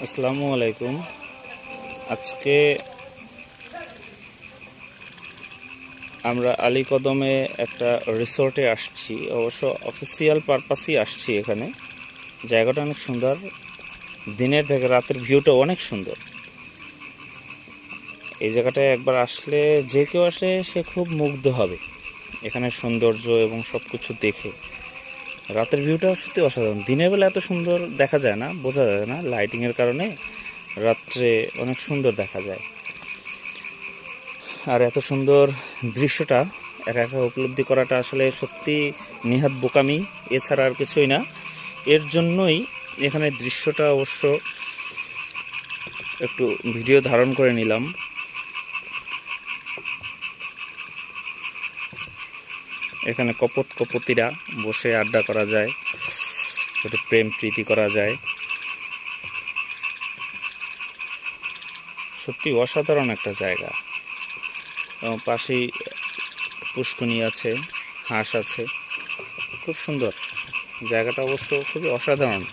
আসসালামু আলাইকুম। আজকে আমরা আলীকদমে একটা রিসোর্টে আসছি, অবশ্য অফিসিয়াল পারপাসেই আসছি। এখানে জায়গাটা অনেক সুন্দর, দিনের থেকে রাতের ভিউটা অনেক সুন্দর। এই জায়গাটায় একবার আসলে, যে কেউ আসলে সে খুব মুগ্ধ হবে এখানে সৌন্দর্য এবং সব কিছু দেখে। রাতের ভিউটা সত্যি অসাধারণ। দিনের বেলা এত সুন্দর দেখা যায় না, বোঝা যায় না লাইটিংয়ের কারণে। রাত্রে অনেক সুন্দর দেখা যায়। আর এত সুন্দর দৃশ্যটা একা একা উপলব্ধি করাটা আসলে সত্যি নেহাত বোকামি, এছাড়া আর কিছুই না। এর জন্যই এখানে দৃশ্যটা অবশ্য একটু ভিডিও ধারণ করে নিলাম। এখানে কপতিরা বসে আড্ডা করা যায়, একটু প্রেম প্রীতি করা যায়। সত্যি অসাধারণ একটা জায়গা। এবং পাশেই পুষ্করণী আছে, হাঁস আছে, খুব সুন্দর জায়গাটা, অবশ্য খুবই অসাধারণ।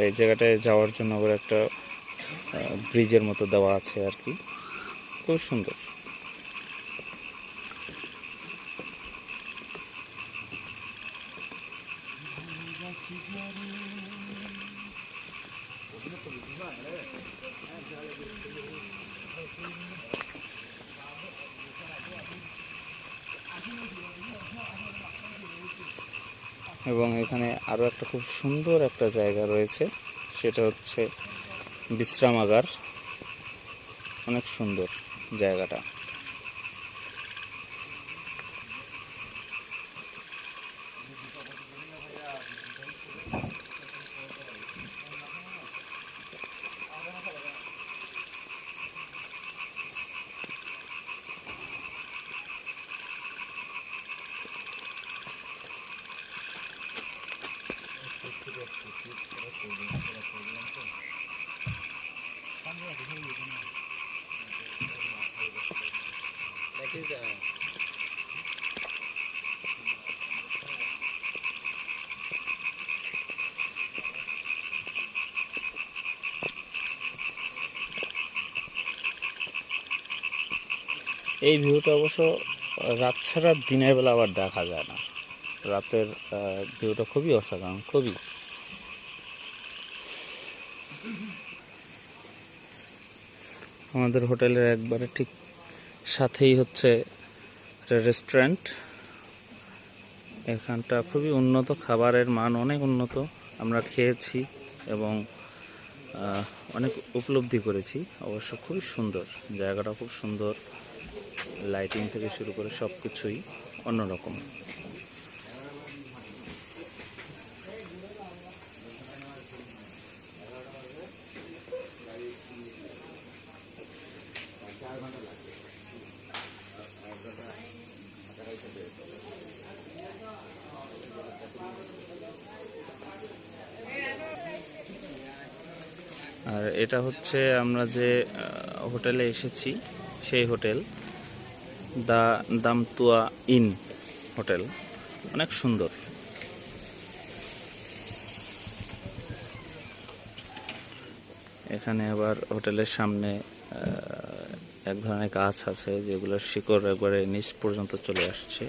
এই জায়গাটায় যাওয়ার জন্য আবার একটা ব্রিজের মতো দেওয়া আছে আর কি, খুব সুন্দর। এবং এখানে আরও একটা খুব সুন্দর একটা জায়গা রয়েছে, সেটা হচ্ছে বিশ্রামাগার। অনেক সুন্দর জায়গাটা। এই ভিউটা অবশ্য রাত ছাড়া দিনের বেলা আবার দেখা যায় না। রাতের ভিউটা খুবই অসাধারণ, খুবই। আমাদের হোটেলের একবারে ঠিক সাথেই হচ্ছে একটা রেস্টুরেন্ট। এখানটা খুবই উন্নত, খাবারের মান অনেক উন্নত। আমরা খেয়েছি এবং অনেক উপলব্ধি করেছি। অবশ্য খুবই সুন্দর জায়গাটা, খুব সুন্দর। লাইটিং থেকে শুরু করে সব কিছুই অন্যরকম। আর এটা হচ্ছে আমরা যে হোটেলে এসেছি সেই hotel, the Damtuya inn hotel. অনেক সুন্দর। এখানে আবার হোটেলের সামনে এক ধরনের গাছ আছে যেগুলোর শিকড় একবারে নিচ পর্যন্ত চলে আসছে।